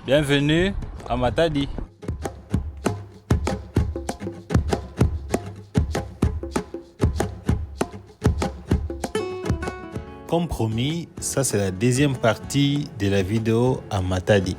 Bienvenue à Matadi. Comme promis, ça c'est la deuxième partie de la vidéo à Matadi.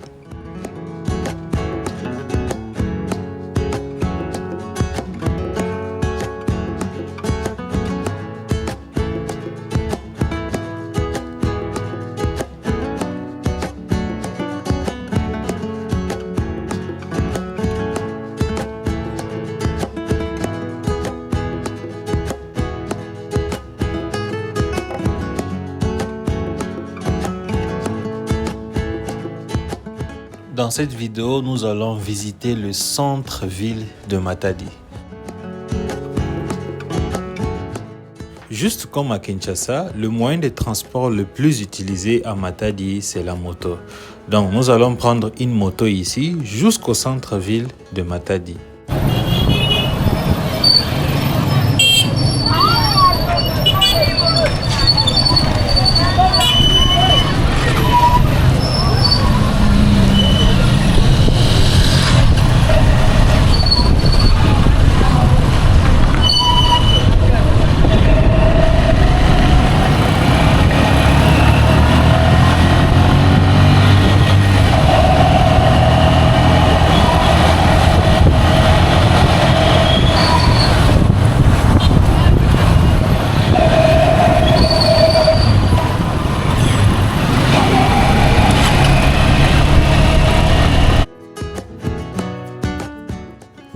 Dans cette vidéo, nous allons visiter le centre-ville de Matadi. Juste comme à Kinshasa, le moyen de transport le plus utilisé à Matadi, c'est la moto. Donc nous allons prendre une moto ici jusqu'au centre-ville de Matadi.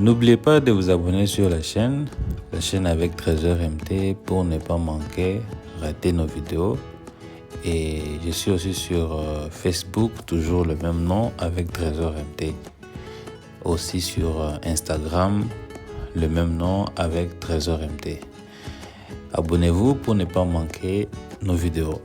N'oubliez pas de vous abonner sur la chaîne avec Trésor MT pour ne pas rater nos vidéos. Et je suis aussi sur Facebook, toujours le même nom avec Trésor MT. Aussi sur Instagram, le même nom avec Trésor MT. Abonnez-vous pour ne pas manquer nos vidéos.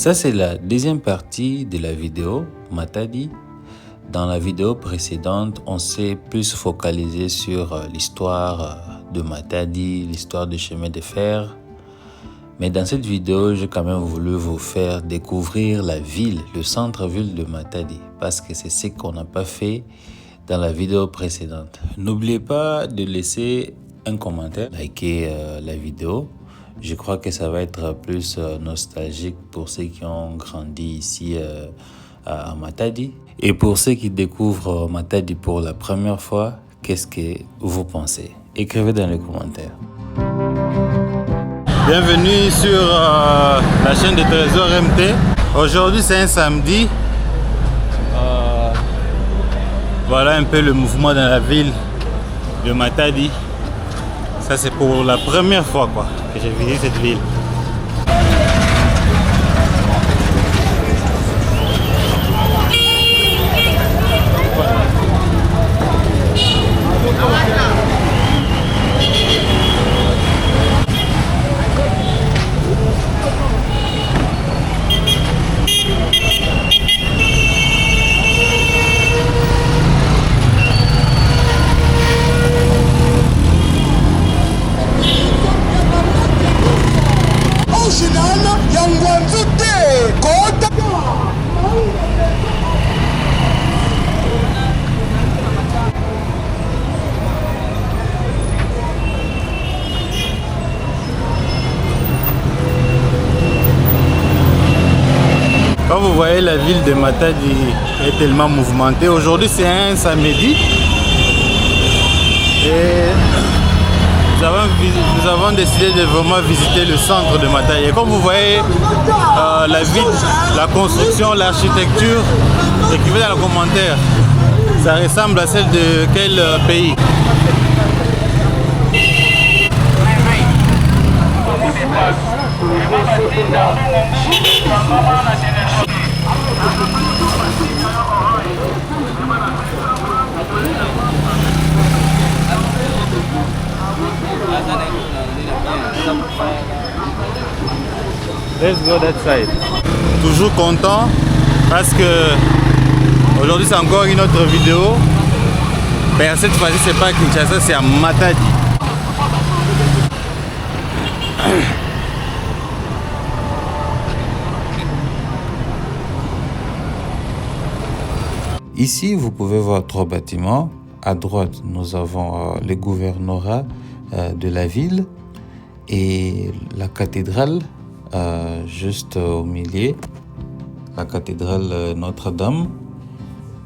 Ça, c'est la deuxième partie de la vidéo Matadi. Dans la vidéo précédente, on s'est plus focalisé sur l'histoire de Matadi, l'histoire du chemin de fer. Mais dans cette vidéo, j'ai quand même voulu vous faire découvrir la ville, le centre-ville de Matadi, parce que c'est ce qu'on n'a pas fait dans la vidéo précédente. N'oubliez pas de laisser un commentaire, liker la vidéo. Je crois que ça va être plus nostalgique pour ceux qui ont grandi ici à Matadi. Et pour ceux qui découvrent Matadi pour la première fois, qu'est-ce que vous pensez? Écrivez dans les commentaires. Bienvenue sur la chaîne de Trésor MT. Aujourd'hui c'est un samedi. Voilà un peu le mouvement dans la ville de Matadi. Ça c'est pour la première fois que j'ai visité cette ville. voyez, la ville de Matadi est tellement mouvementée. Aujourd'hui, c'est un samedi. Et nous avons décidé de vraiment visiter le centre de Matadi. Et comme vous voyez, la ville, la construction, l'architecture, écrivez dans les commentaires, ça ressemble à celle de quel pays? Let's go that side. Toujours content parce que aujourd'hui c'est encore une autre vidéo. Mais cette fois-ci c'est pas à Kinshasa, c'est à Matadi. Ici, vous pouvez voir 3 bâtiments. À droite, nous avons le gouvernorat de la ville et la cathédrale juste au milieu, la cathédrale Notre-Dame.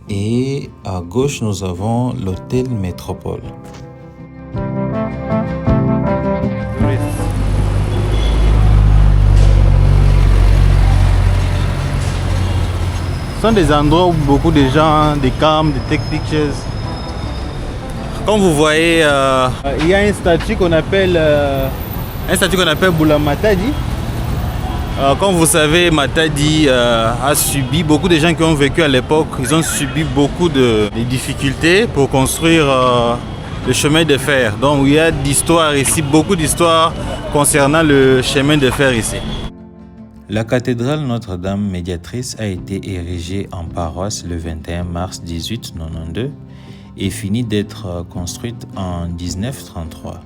Et à gauche, nous avons l'hôtel Métropole. Ce sont des endroits où beaucoup de gens, des camps, des take pictures. Comme vous voyez, il y a un statut qu'on appelle Boula Matadi. Comme vous savez, Matadi a subi, beaucoup de gens qui ont vécu à l'époque, ils ont subi beaucoup de difficultés pour construire le chemin de fer. Donc il y a d'histoires ici, beaucoup d'histoires concernant le chemin de fer ici. La cathédrale Notre-Dame médiatrice a été érigée en paroisse le 21 mars 1892 et finit d'être construite en 1933.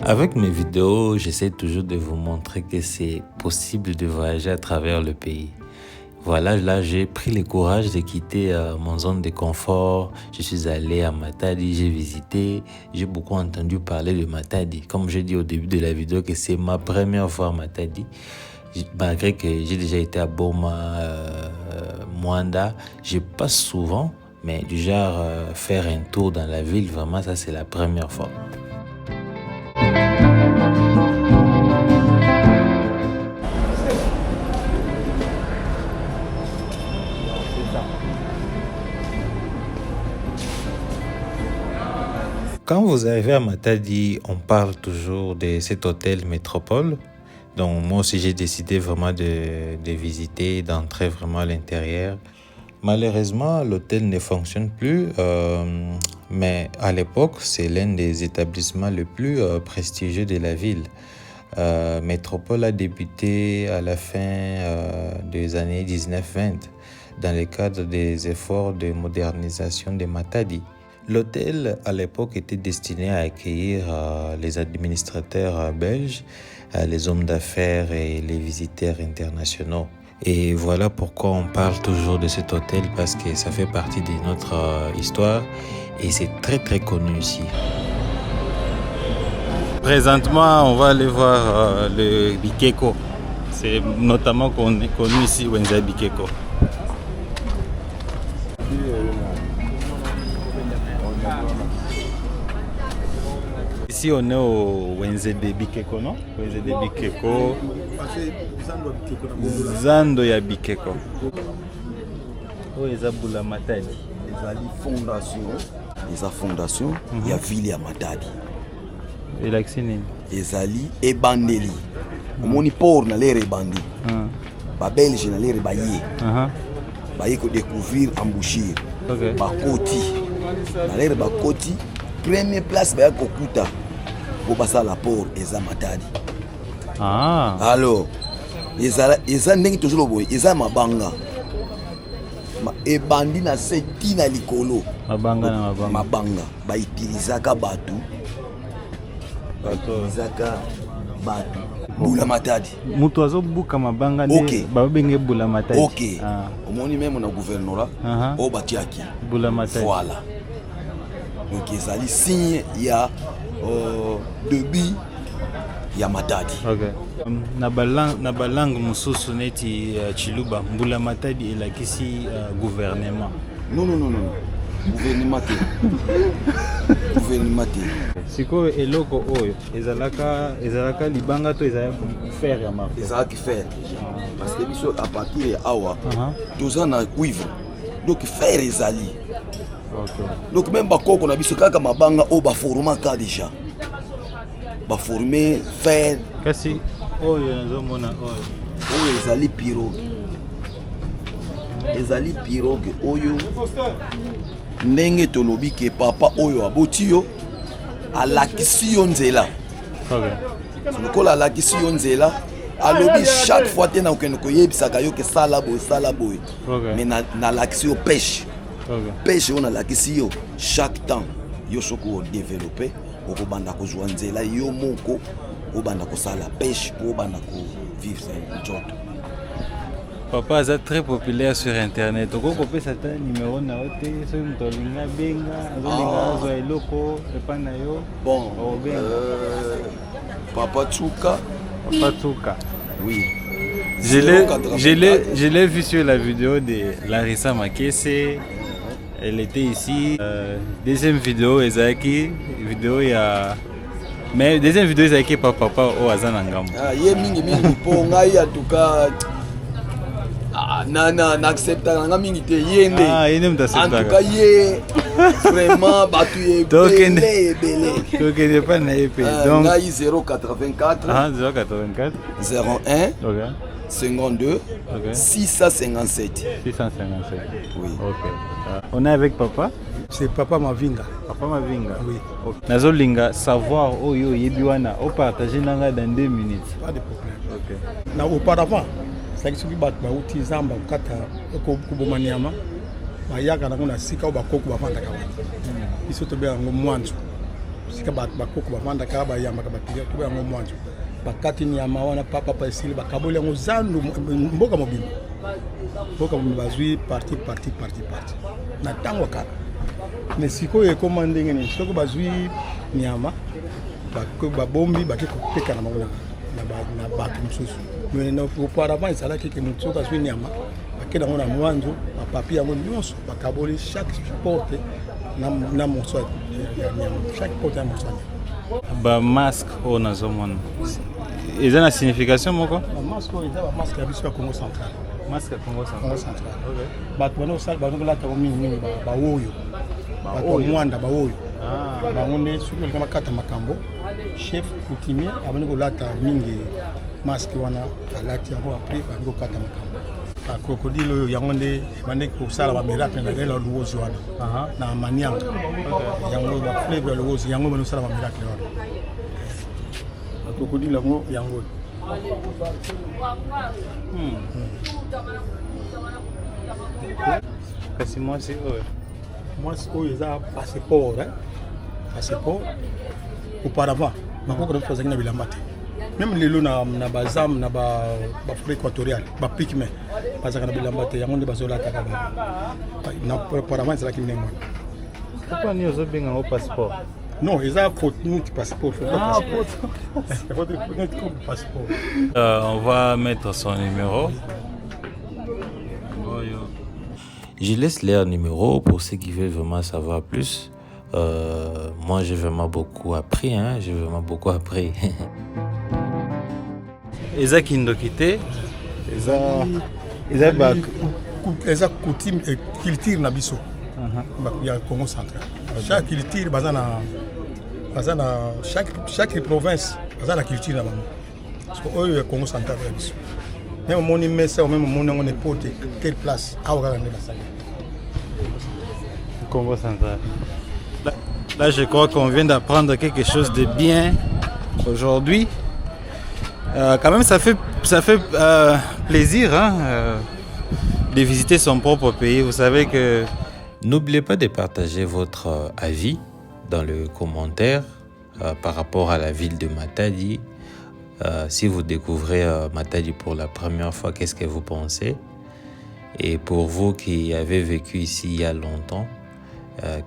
Avec mes vidéos, j'essaie toujours de vous montrer que c'est possible de voyager à travers le pays. Voilà, là j'ai pris le courage de quitter mon zone de confort. Je suis allé à Matadi, j'ai visité, j'ai beaucoup entendu parler de Matadi. Comme j'ai dit au début de la vidéo que c'est ma première fois à Matadi. Malgré que j'ai déjà été à Boma, Mwanda, je passe souvent, mais du genre faire un tour dans la ville, vraiment ça c'est la première fois. Quand vous arrivez à Matadi, on parle toujours de cet hôtel Métropole. Donc moi aussi j'ai décidé vraiment de visiter, d'entrer vraiment à l'intérieur. Malheureusement, l'hôtel ne fonctionne plus, mais à l'époque, c'est l'un des établissements les plus prestigieux de la ville. Métropole a débuté à la fin des années 1920 dans le cadre des efforts de modernisation de Matadi. L'hôtel, à l'époque, était destiné à accueillir les administrateurs belges, les hommes d'affaires et les visiteurs internationaux. Et voilà pourquoi on parle toujours de cet hôtel, parce que ça fait partie de notre histoire et c'est très très connu ici. Présentement, on va aller voir le Bikeko. C'est notamment connu ici, Wenza Bikeko. Ici, on est au Wenze de Bikeko, non? Wenze de Bikeko. Zando ya Bikeko. Oh, eza Boula Matadi. Eza fondation ya ville ya Matadi. Et l'accès ezali ebandeli. Omoni port na lere ebandi. Ba Belge na lere baye. Baye ko découvrir embouchure. Bakoti. Na lere bakoti. Première place baya kokuta. Pour passer la port eza Matadi. Ah. Alors, eza ndenge tozolo boye eza mabanga ebandi na se tina likolo mabanga baitilizaka bato Bula Matadi mutu azobuka mabanga nde babenge Bula Matadi. Ok. Omoni même na gouvernorat o batiaki Bula Matadi. Voilà. Donc ezali signe ya début ya Matadi. Ok. Na balangue mususu neti Chiluba Bula Matadi elakisi gouvernement. Non. Gouvernement te. Gouvernement te. Siko eloko oyo ezalaka libanga to ezalaka faire ya marque. Ezalaka faire. Parce que biso à partir ya awa toza na cuivre. Donc faire ezali. OK. Donc même bakoko na biso kaka mabanga o ba formaka déjà. Ba former faire. Kasi oyo nazomona oyo. Oyo ezali pirogue. Ezali pirogue oyo ndenge tolobi ke papa oyo aboti yo alakisi yo nzela. Okay. Lokola alakisi yo nzela alobi chaque fois te na okende koyebisaka yo ke sala boye. Okay. Mais na alakisi yo pêche. Okay. Pêche on alakisi yo chaque temps yo soko développer okobanda kozwa nzela yo moko obanda kosala pêche po obanda ko vivre sa njoto. Papa est très populaire sur internet. Oko kopé sa numéro na ote so mtolinga benga azolinga zo eloko epana yo. Bon. Papa Tsuka. Oui. Je l'ai vu sur la vidéo de Larissa Makese. Elle était ici. Deuxième vidéo Ezaki, vidéo ya mais deuxième vidéo Ezaki papa au Azanangam. Ye mingi po ngai atuka n'accepta nga mingi te yende. Yende mtasepta. En tout cas ye vraiment batu ye belé. Donc il n'est pas naïf. Donc ngai 084 084 01 OK 52 657. Oui. OK. On est avec papa. C'est Papa Mavinga. Papa Mavinga. Oui. Okay. Nazolinga savoir oyo yebiwana au partager nanga dans 2 minutes. Pas de problème. OK. Na auparavant, c'est que ce qui bat ba uti zamba kata ko kubomaniama. Ba yaka na kuna sika ba koko ba vanda ka. Iso to be ngo mwanzo. Sika ba koko ba vanda ka ba yamba ka ba tiga to be ngo mwanzo. Ba kati nyama wana papa pa esili ba kabole ngo zandu mboka mobimba. Mboka mobimba bazui parti. Na tango kaka. Mais sikoyo ekomande ngene soko bazui nyama babombi bakekopeka na bango na bato mosusu mais auparavant ezalaki ke motu soki azwi nyama bakenda yango na mwanzo bapapi yango nyonso bakaboli chaque porte na morso ya nyama chaque porte ya morso ya nyama. Bamasque oyo nazomona eza na signification moko? Bamasque oyo eza bamasque ya biso ya Congo central. Masque ya Congo central. Bato banozolata mingi baoyo bato mwanda baoyo bango nde soki olika bakata makambo chef coutumier abandi kolata mingi maske wana alati yango apres bandi kokata makambo crocodile oyo yango nde ebandi kosala bamiracle na lela luozi wana na manianga yango bafleve ya luozi yango bandi kosala bamiracle wana crocodile yango kasi mwasi oyo oyo eza passeport auparavant bakoko na tozalaki na bilamba te même lelo na bazam na baforêt équatoriale bapigme bazalaka na bilamba te yango nde bazolataka auparavant ezalaki ndenge wana. Pourquoi ni ozobenga yango passeport? Non, eza neti passeport. On va mettre son numéro. Je laisse leur numéro pour ceux qui veulent vraiment savoir plus. Moi, j'ai vraiment beaucoup appris. Eza kindokite, eza coutume et culture na biso. Ya Congo central. Chaque culture chaque province baza na culture na bango. Parce que oyo ya Congo central ya biso. Même mon messa ou même mon n'importe quelle place à regarder la salle. Congo central. Là, je crois qu'on vient d'apprendre quelque chose de bien aujourd'hui. Quand même, ça fait plaisir hein, de visiter son propre pays. Vous savez que... N'oubliez pas de partager votre avis dans le commentaire par rapport à la ville de Matadi. Si vous découvrez Matadi pour la première fois, qu'est-ce que vous pensez? Et pour vous qui avez vécu ici il y a longtemps,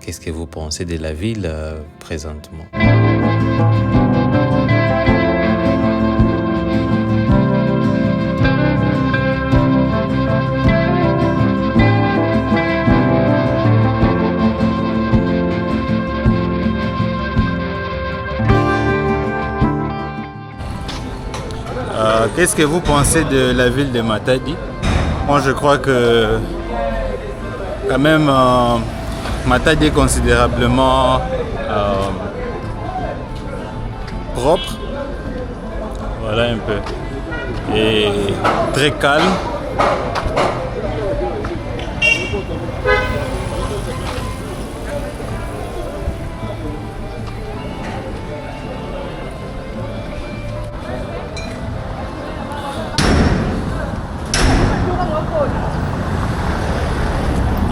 qu'est-ce que vous pensez de la ville présentement? Qu'est-ce que vous pensez de la ville de Matadi? Moi, je crois que quand même Matadi est considérablement propre. Voilà un peu. Et très calme.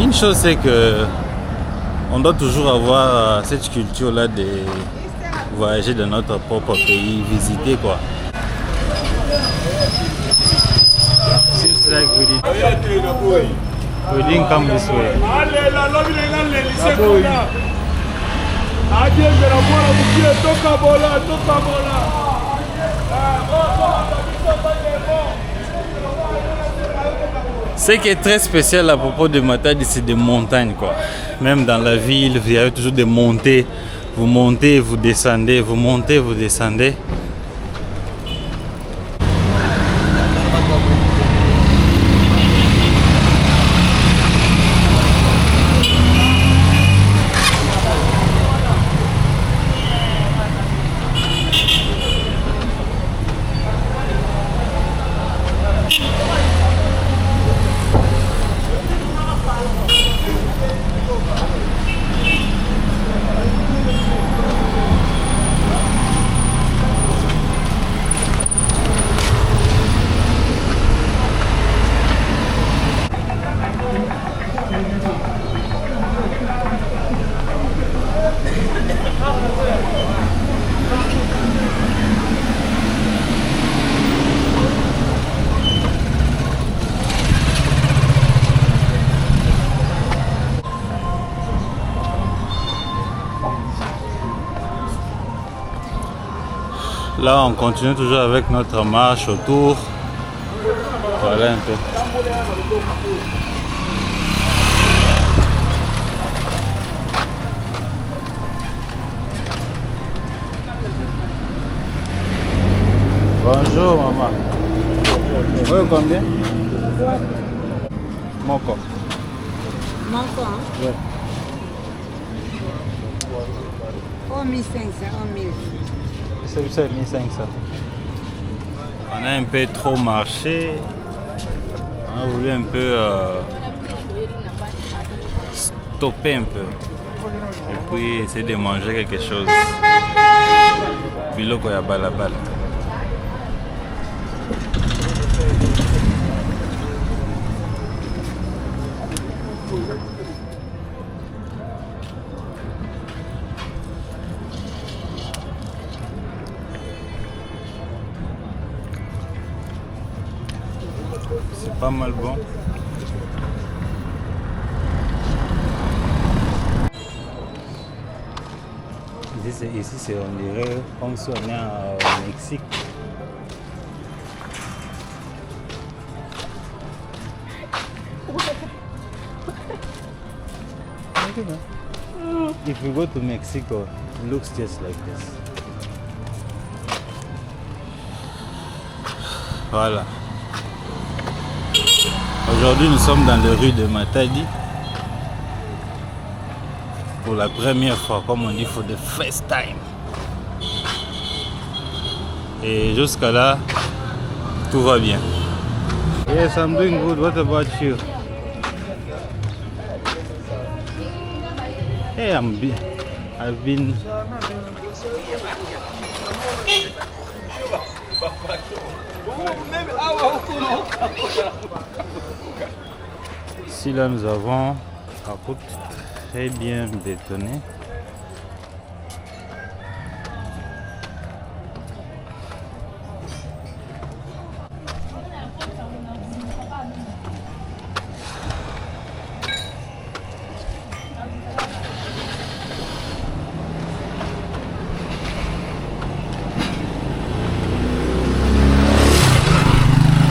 Une chose, c'est que on doit toujours avoir cette culture-là de voyager dans notre propre pays, visiter quoi. Seems like we didn't come this way. Ce qui est très spécial à propos de Matadi, c'est des montagnes quoi. Même dans la ville, il y a toujours des montées. Vous montez, vous descendez, vous montez, vous descendez. Là, on continue toujours avec notre marche autour. Voilà un peu. Bonjour, maman. Oui, combien? Moko. Moko, hein? Oui. Oh, 1500, oh, 1000. C'est 1500. On a un peu trop marché. On a voulu un peu stopper un peu. Et puis essayer de manger quelque chose. Biloko ya balabala. C'est pas mal bon. Ici on dirait comme si on est au Mexique. If you go to Mexico, it looks just like this. Voilà. Aujourd'hui, nous sommes dans les rues de Matadi. Pour la première fois, comme on dit, for the first time. Et jusqu'à là, tout va bien. Yes, I'm doing good. What about you? Hey, I've been Ici là nous avons la route très bien bétonnée.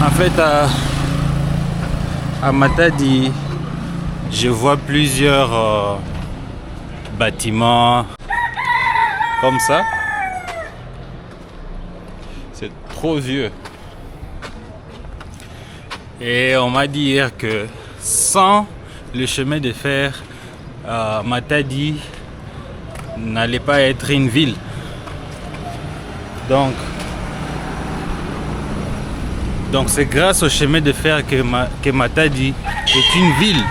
En fait, à Matadi, je vois plusieurs bâtiments comme ça. C'est trop vieux. Et on m'a dit hier que sans le chemin de fer, Matadi n'allait pas être une ville. Donc c'est grâce au chemin de fer que Matadi est une ville.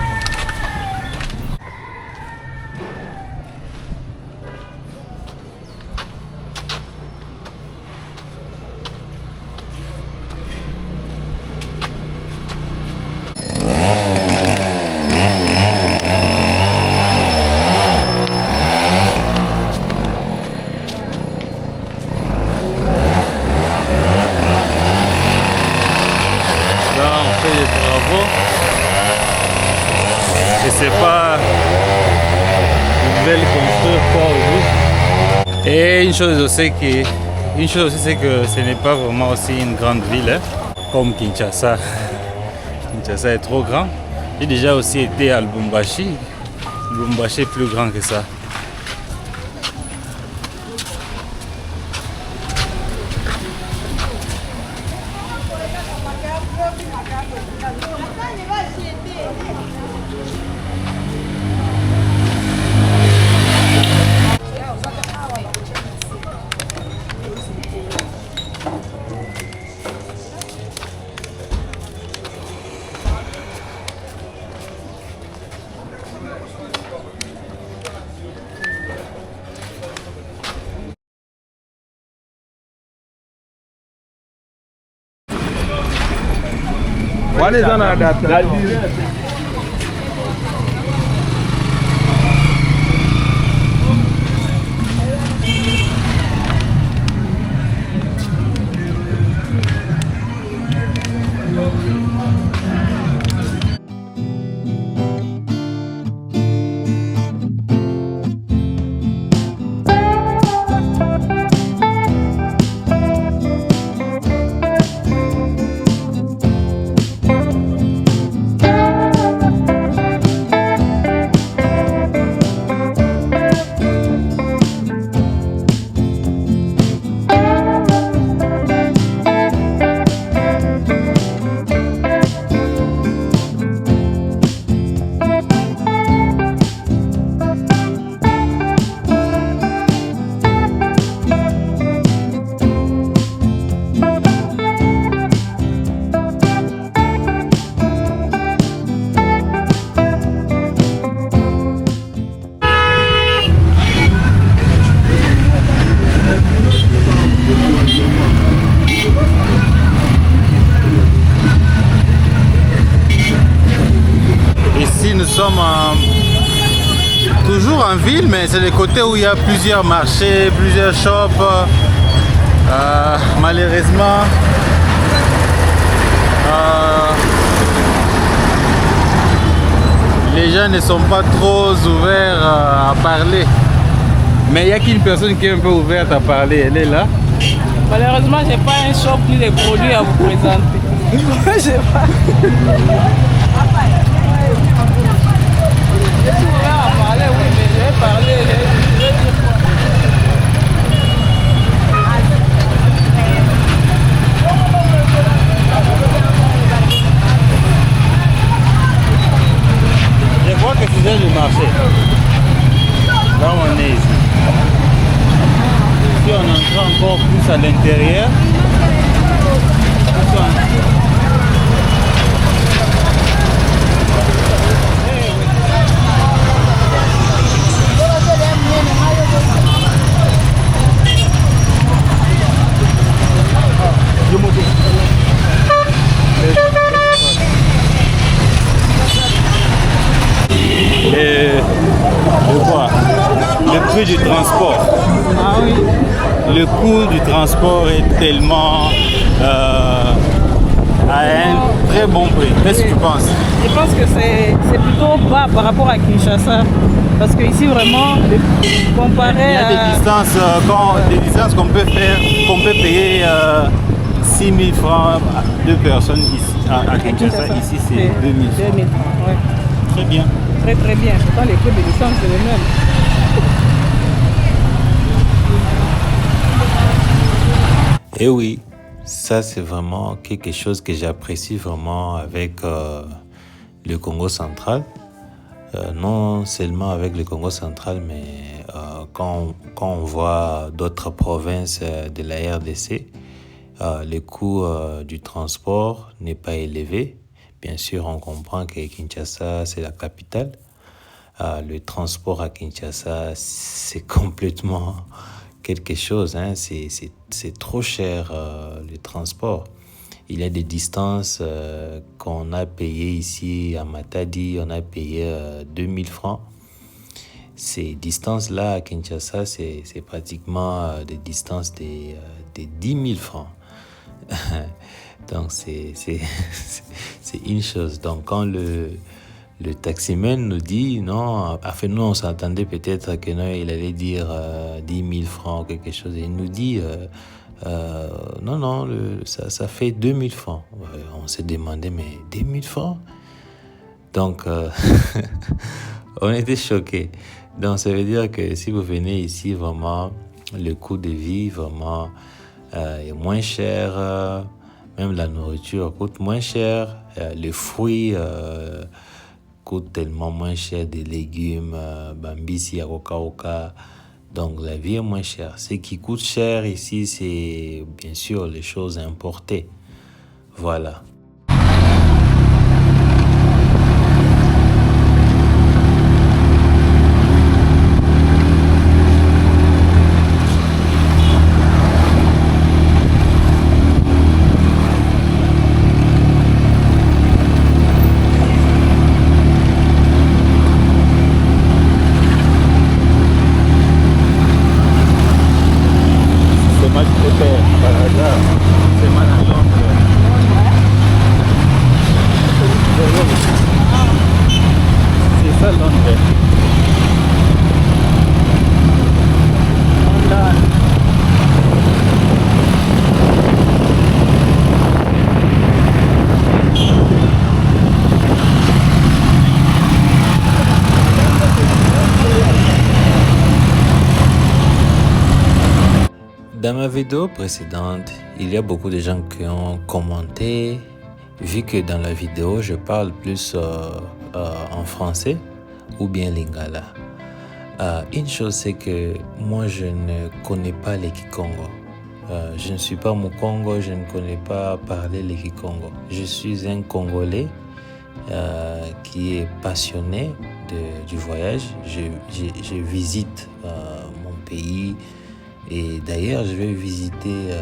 Je sais pas, ils veulent construire quoi au bout. Et une chose aussi c'est que ce n'est pas vraiment aussi une grande ville, hein, comme Kinshasa. Kinshasa est trop grand. J'ai déjà aussi été à Lubumbashi. Lubumbashi est plus grand que ça. What is on that? Nous sommes toujours en ville, mais c'est le côté où il y a plusieurs marchés, plusieurs shops. Malheureusement, les gens ne sont pas trop ouverts à parler. Mais il n'y a qu'une personne qui est un peu ouverte à parler, elle est là. Malheureusement, je n'ai pas un shop ni des produits à vous présenter. Je sais pas. Je suis ouvert à parler, oui, mais je vais parler. Je vais dire quoi. Je crois que c'est le marché. Là où on est ici. Si on entre encore plus à l'intérieur, Yo moto. De quoi? Le prix du transport. Ah oui. Le coût du transport est tellement à un très bon prix. Qu'est-ce que tu penses? Je pense que c'est plutôt bas par rapport à Kinshasa. Parce que ici vraiment, comparé Il y a des distances qu'on peut faire, qu'on peut payer 6 000 francs à 2 personnes ici à Kinshasa. Ici c'est 2 000 francs. 2 000 francs, ouais. Très bien. Très très bien. Pourtant les prix de licence c'est les mêmes. Et oui, ça c'est vraiment quelque chose que j'apprécie vraiment avec le Congo central. Non seulement avec le Congo central, mais quand on voit d'autres provinces de la RDC, le coût du transport n'est pas élevé. Bien sûr, on comprend que Kinshasa, c'est la capitale. Le transport à Kinshasa, c'est complètement quelque chose. Hein. C'est trop cher, le transport. Il y a des distances qu'on a payées ici à Matadi, on a payé 2000 francs. Ces distances-là à Kinshasa, c'est pratiquement des distances de 10 000 francs. Donc, c'est une chose. Donc, quand le taximène nous dit, non, enfin, nous, on s'attendait peut-être que non, il allait dire 10 000 francs ou quelque chose. Et il nous dit, non, ça fait 2 000 francs. On s'est demandé, mais 2 000 francs? Donc, on était choqués. Donc, ça veut dire que si vous venez ici, vraiment, le coût de vie, vraiment, est moins cher. Même la nourriture coûte moins cher. Les fruits coûtent tellement moins cher. Des légumes, bambisi, aroka. Donc, la vie est moins chère. Ce qui coûte cher ici, c'est bien sûr les choses importées. Voilà. Dans ma vidéo précédente, il y a beaucoup de gens qui ont commenté, vu que dans la vidéo, je parle plus en français ou bien lingala. Une chose, c'est que moi, je ne connais pas le Kikongo. Je ne suis pas Mukongo, je ne connais pas parler le Kikongo. Je suis un Congolais qui est passionné du voyage. Je visite mon pays. Et d'ailleurs, je vais visiter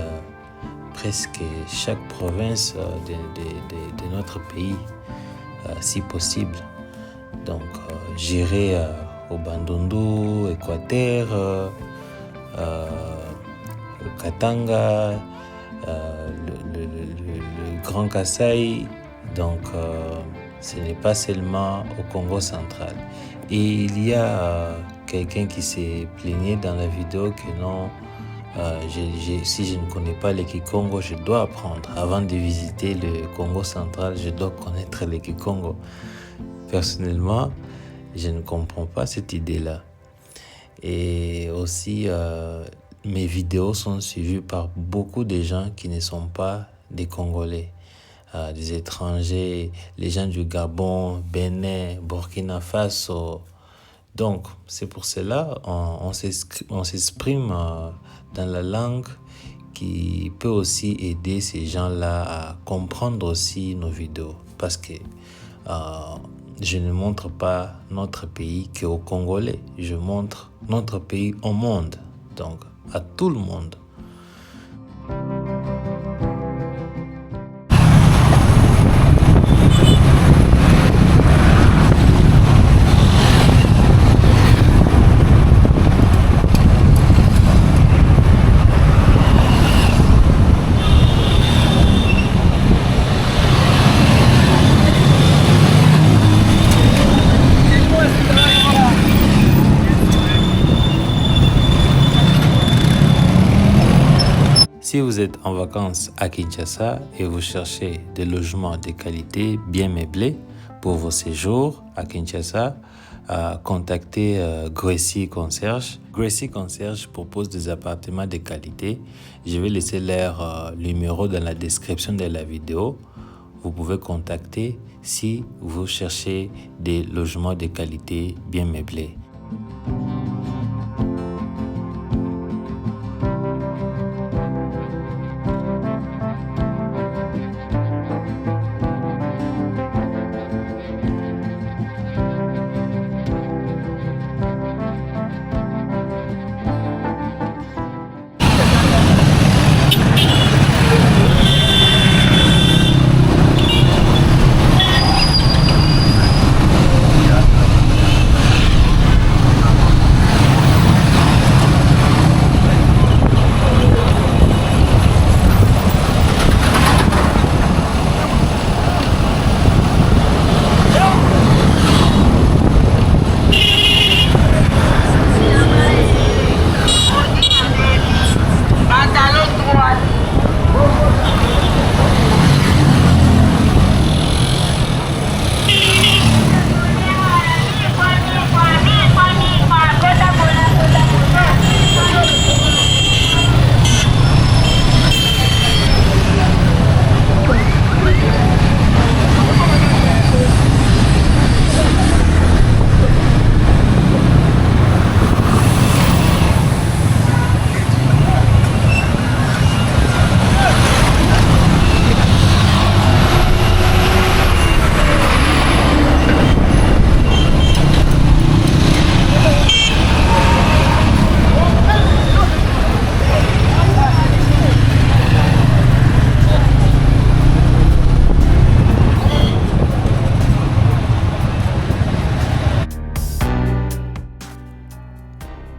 presque chaque province de notre pays, si possible. Donc, j'irai au Bandundu, Équateur, au Katanga, le Grand Kasaï. Donc, ce n'est pas seulement au Congo central. Et il y a quelqu'un qui s'est plaigné dans la vidéo que non, si je ne connais pas le Kikongo, je dois apprendre. Avant de visiter le Congo central, je dois connaître le Kikongo. Personnellement, je ne comprends pas cette idée-là. Et aussi, mes vidéos sont suivies par beaucoup de gens qui ne sont pas des Congolais. Des étrangers, les gens du Gabon, Bénin, Burkina Faso. Donc, c'est pour cela on s'exprime dans la langue qui peut aussi aider ces gens-là à comprendre aussi nos vidéos. Parce que je ne montre pas notre pays qu'aux Congolais. Je montre notre pays au monde, donc à tout le monde. Si vous êtes en vacances à Kinshasa et vous cherchez des logements de qualité bien meublés pour vos séjours à Kinshasa, contactez Gracie Concierge. Gracie Concierge propose des appartements de qualité. Je vais laisser leur numéro dans la description de la vidéo. Vous pouvez contacter si vous cherchez des logements de qualité bien meublés.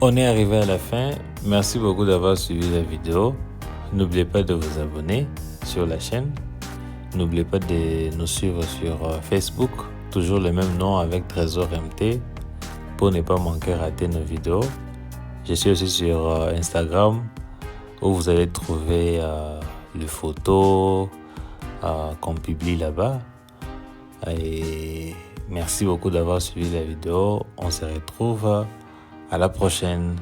On est arrivé à la fin. Merci beaucoup d'avoir suivi la vidéo. N'oubliez pas de vous abonner sur la chaîne. N'oubliez pas de nous suivre sur Facebook, toujours le même nom avec Trésor MT, pour ne pas manquer rater nos vidéos. Je suis aussi sur Instagram, où vous allez trouver les photos qu'on publie là-bas. Et merci beaucoup d'avoir suivi la vidéo. On se retrouve à la prochaine.